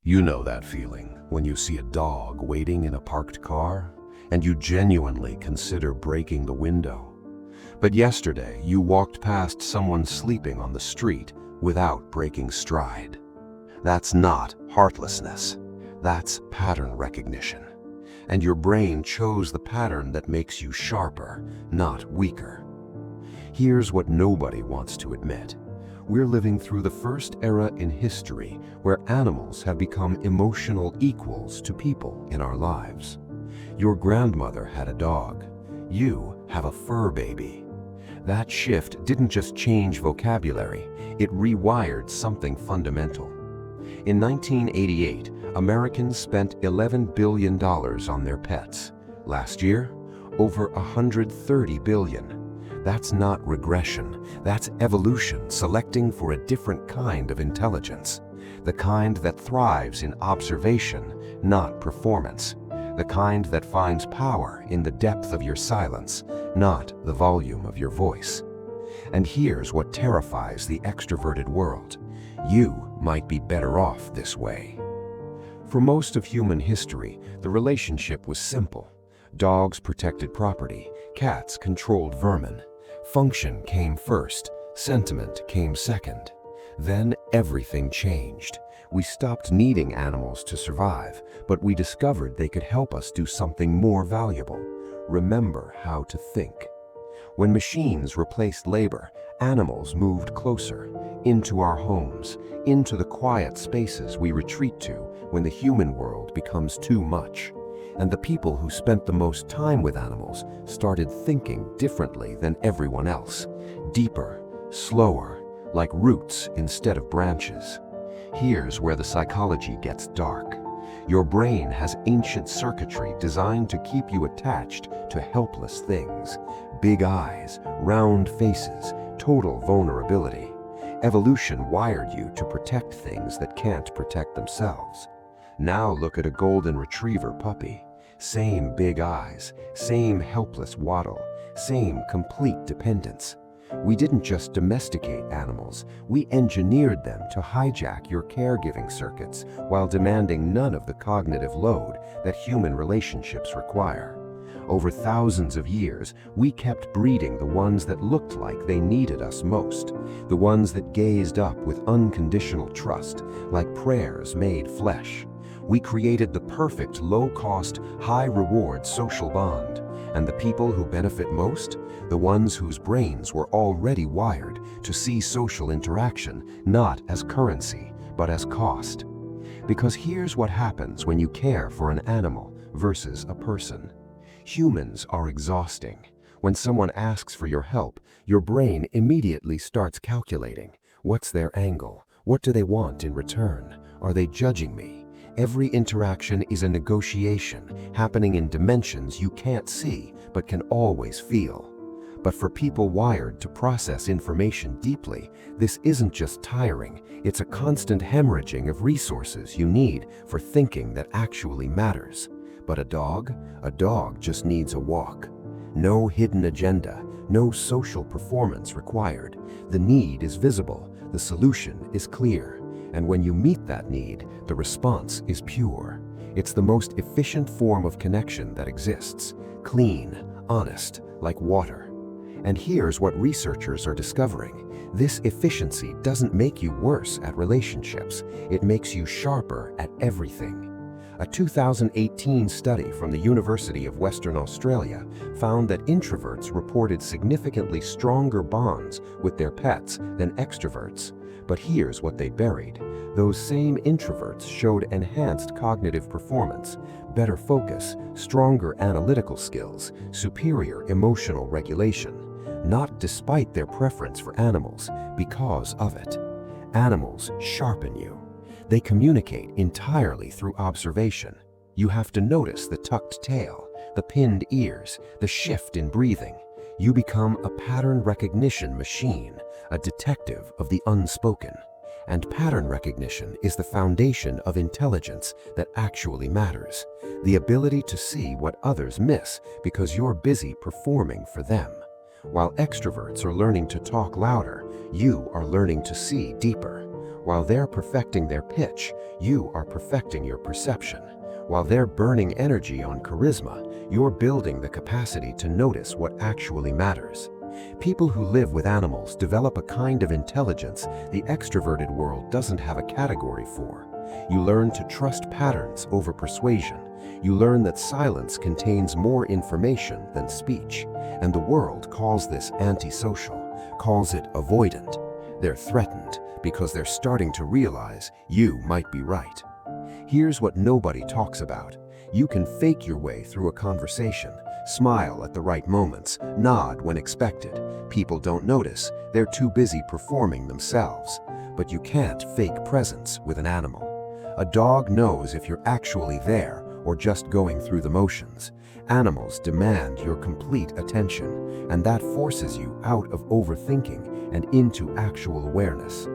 You know that feeling when you see a dog waiting in a parked car and you genuinely consider breaking the window. But yesterday you walked past someone sleeping on the street without breaking stride. That's not heartlessness. That's pattern recognition. And your brain chose the pattern that makes you sharper, not weaker. Here's what nobody wants to admit. We're living through the first era in history where animals have become emotional equals to people in our lives. Your grandmother had a dog. You have a fur baby. That shift didn't just change vocabulary, it rewired something fundamental. In 1988, Americans spent $11 billion on their pets. Last year, over $130 billion. That's not regression, that's evolution selecting for a different kind of intelligence. The kind that thrives in observation, not performance. The kind that finds power in the depth of your silence, not the volume of your voice. And here's what terrifies the extroverted world. You might be better off this way. For most of human history, the relationship was simple. Dogs protected property, cats controlled vermin. Function came first, sentiment came second. Then everything changed. We stopped needing animals to survive, but we discovered they could help us do something more valuable. Remember how to think. When machines replaced labor, animals moved closer, into our homes, into the quiet spaces we retreat to when the human world becomes too much. And the people who spent the most time with animals started thinking differently than everyone else. Deeper, slower, like roots instead of branches. Here's where the psychology gets dark. Your brain has ancient circuitry designed to keep you attached to helpless things. Big eyes, round faces, total vulnerability. Evolution wired you to protect things that can't protect themselves. Now look at a golden retriever puppy. Same big eyes, same helpless waddle, same complete dependence. We didn't just domesticate animals, we engineered them to hijack your caregiving circuits while demanding none of the cognitive load that human relationships require. Over thousands of years, we kept breeding the ones that looked like they needed us most, the ones that gazed up with unconditional trust, like prayers made flesh. We created the perfect low-cost, high-reward social bond. And the people who benefit most? The ones whose brains were already wired to see social interaction not as currency, but as cost. Because here's what happens when you care for an animal versus a person. Humans are exhausting. When someone asks for your help, your brain immediately starts calculating. What's their angle? What do they want in return? Are they judging me? Every interaction is a negotiation happening in dimensions you can't see but can always feel. But for people wired to process information deeply, this isn't just tiring, it's a constant hemorrhaging of resources you need for thinking that actually matters. But a dog just needs a walk. No hidden agenda, no social performance required. The need is visible, the solution is clear. And when you meet that need, the response is pure. It's the most efficient form of connection that exists. Clean, honest, like water. And here's what researchers are discovering. This efficiency doesn't make you worse at relationships. It makes you sharper at everything. A 2018 study from the University of Western Australia found that introverts reported significantly stronger bonds with their pets than extroverts. But here's what they buried. Those same introverts showed enhanced cognitive performance, better focus, stronger analytical skills, superior emotional regulation. Not despite their preference for animals, because of it. Animals sharpen you. They communicate entirely through observation. You have to notice the tucked tail, the pinned ears, the shift in breathing. You become a pattern recognition machine, a detective of the unspoken. And pattern recognition is the foundation of intelligence that actually matters. The ability to see what others miss because you're busy performing for them. While extroverts are learning to talk louder, you are learning to see deeper. While they're perfecting their pitch, you are perfecting your perception. While they're burning energy on charisma, you're building the capacity to notice what actually matters. People who live with animals develop a kind of intelligence the extroverted world doesn't have a category for. You learn to trust patterns over persuasion. You learn that silence contains more information than speech. And the world calls this antisocial, calls it avoidant. They're threatened because they're starting to realize you might be right. Here's what nobody talks about. You can fake your way through a conversation, smile at the right moments, nod when expected. People don't notice. They're too busy performing themselves. But you can't fake presence with an animal. A dog knows if you're actually there or just going through the motions. Animals demand your complete attention, and that forces you out of overthinking and into actual awareness.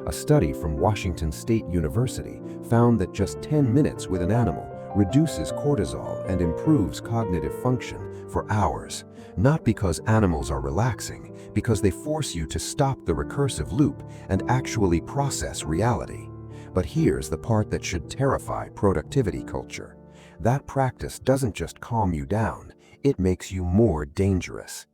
A study from Washington State University found that just 10 minutes with an animal reduces cortisol and improves cognitive function for hours. Not because animals are relaxing, because they force you to stop the recursive loop and actually process reality. But here's the part that should terrify productivity culture. That practice doesn't just calm you down, it makes you more dangerous.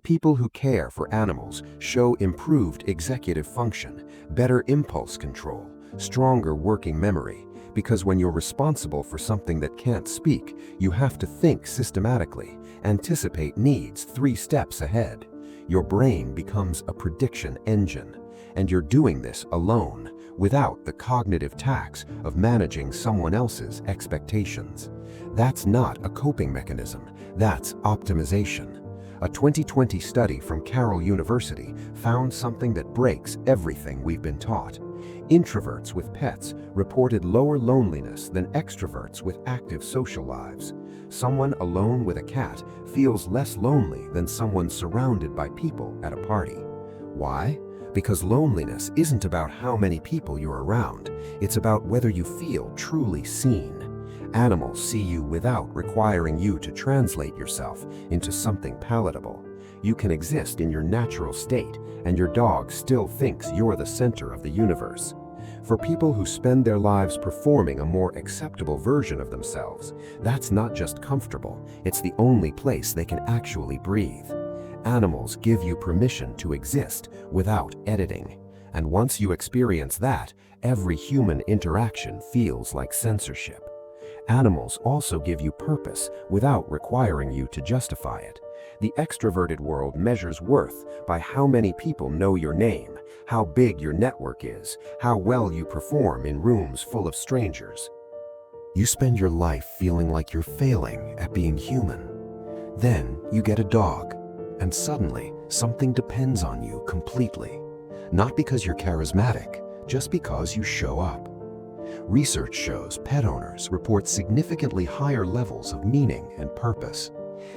People who care for animals show improved executive function, better impulse control, stronger working memory, because when you're responsible for something that can't speak, you have to think systematically, anticipate needs 3 steps ahead. Your brain becomes a prediction engine, and you're doing this alone, without the cognitive tax of managing someone else's expectations. That's not a coping mechanism, that's optimization. A 2020 study from Carroll University found something that breaks everything we've been taught. Introverts with pets reported lower loneliness than extroverts with active social lives. Someone alone with a cat feels less lonely than someone surrounded by people at a party. Why? Because loneliness isn't about how many people you're around, it's about whether you feel truly seen. Animals see you without requiring you to translate yourself into something palatable. You can exist in your natural state, and your dog still thinks you're the center of the universe. For people who spend their lives performing a more acceptable version of themselves, that's not just comfortable, it's the only place they can actually breathe. Animals give you permission to exist without editing. And once you experience that, every human interaction feels like censorship. Animals also give you purpose without requiring you to justify it. The extroverted world measures worth by how many people know your name, how big your network is, how well you perform in rooms full of strangers. You spend your life feeling like you're failing at being human. Then you get a dog, and suddenly something depends on you completely. Not because you're charismatic, just because you show up. Research shows pet owners report significantly higher levels of meaning and purpose.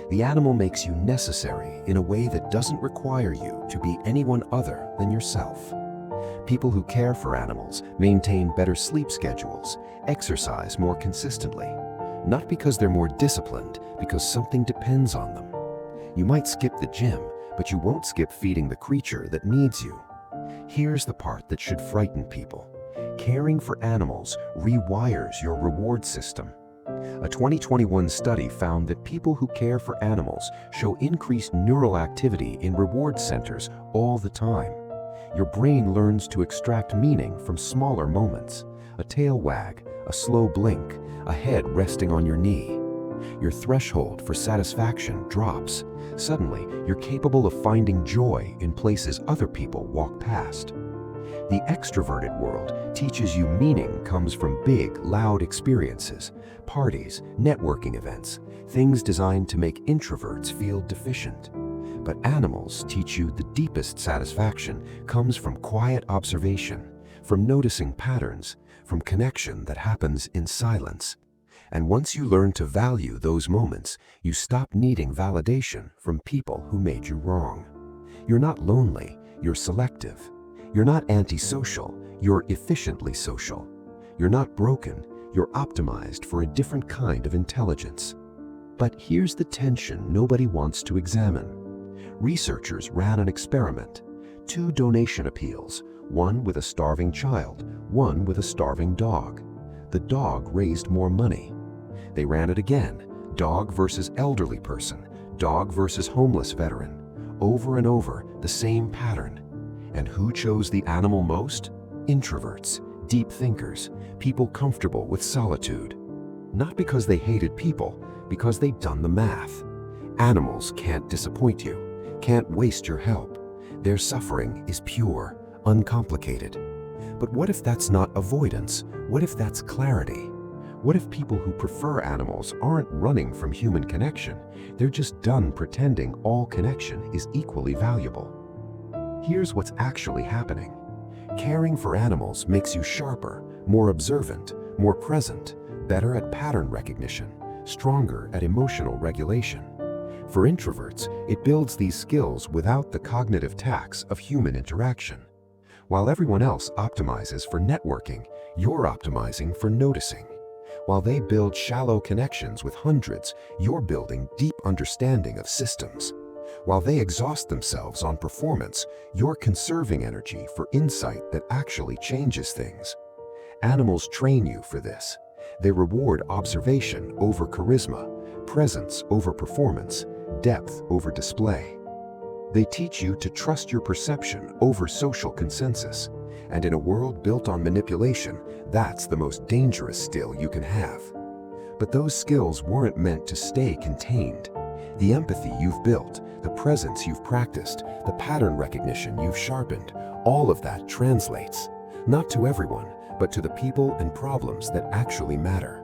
The animal makes you necessary in a way that doesn't require you to be anyone other than yourself. People who care for animals maintain better sleep schedules, exercise more consistently. Not because they're more disciplined, because something depends on them. You might skip the gym, but you won't skip feeding the creature that needs you. Here's the part that should frighten people. Caring for animals rewires your reward system. A 2021 study found that people who care for animals show increased neural activity in reward centers all the time. Your brain learns to extract meaning from smaller moments. A tail wag, a slow blink, a head resting on your knee. Your threshold for satisfaction drops. Suddenly, you're capable of finding joy in places other people walk past. The extroverted world teaches you meaning comes from big, loud experiences, parties, networking events, things designed to make introverts feel deficient. But animals teach you the deepest satisfaction comes from quiet observation, from noticing patterns, from connection that happens in silence. And once you learn to value those moments, you stop needing validation from people who made you wrong. You're not lonely, you're selective. You're not antisocial, you're efficiently social. You're not broken, you're optimized for a different kind of intelligence. But here's the tension nobody wants to examine. Researchers ran an experiment. 2 donation appeals, one with a starving child, one with a starving dog. The dog raised more money. They ran it again, dog versus elderly person, dog versus homeless veteran. Over and over, the same pattern. And who chose the animal most? Introverts, deep thinkers, people comfortable with solitude. Not because they hated people, because they'd done the math. Animals can't disappoint you, can't waste your help. Their suffering is pure, uncomplicated. But what if that's not avoidance? What if that's clarity? What if people who prefer animals aren't running from human connection? They're just done pretending all connection is equally valuable. Here's what's actually happening. Caring for animals makes you sharper, more observant, more present, better at pattern recognition, stronger at emotional regulation. For introverts, it builds these skills without the cognitive tax of human interaction. While everyone else optimizes for networking, you're optimizing for noticing. While they build shallow connections with hundreds, you're building deep understanding of systems. While they exhaust themselves on performance, you're conserving energy for insight that actually changes things. Animals train you for this. They reward observation over charisma, presence over performance, depth over display. They teach you to trust your perception over social consensus. And in a world built on manipulation, that's the most dangerous skill you can have. But those skills weren't meant to stay contained. The empathy you've built, the presence you've practiced, the pattern recognition you've sharpened, all of that translates, not to everyone, but to the people and problems that actually matter.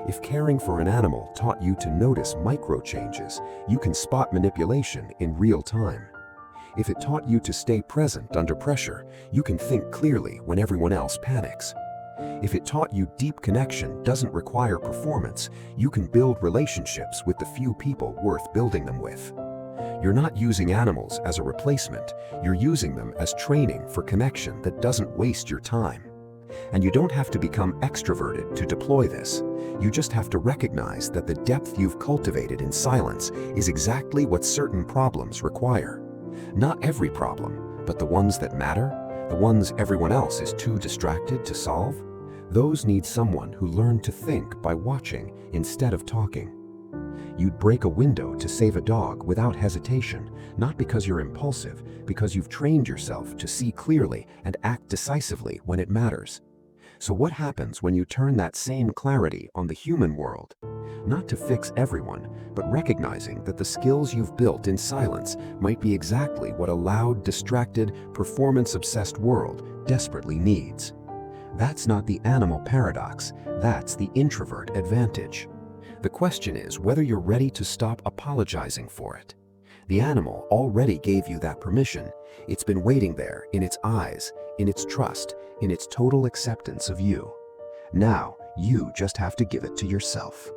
If caring for an animal taught you to notice micro changes, you can spot manipulation in real time. If it taught you to stay present under pressure, you can think clearly when everyone else panics. If it taught you deep connection doesn't require performance, you can build relationships with the few people worth building them with. You're not using animals as a replacement, you're using them as training for connection that doesn't waste your time. And you don't have to become extroverted to deploy this. You just have to recognize that the depth you've cultivated in silence is exactly what certain problems require. Not every problem, but the ones that matter, the ones everyone else is too distracted to solve, those need someone who learned to think by watching instead of talking. You'd break a window to save a dog without hesitation, not because you're impulsive, because you've trained yourself to see clearly and act decisively when it matters. So what happens when you turn that same clarity on the human world? Not to fix everyone, but recognizing that the skills you've built in silence might be exactly what a loud, distracted, performance-obsessed world desperately needs. That's not the animal paradox, that's the introvert advantage. The question is whether you're ready to stop apologizing for it. The animal already gave you that permission. It's been waiting there in its eyes, in its trust, in its total acceptance of you. Now, you just have to give it to yourself.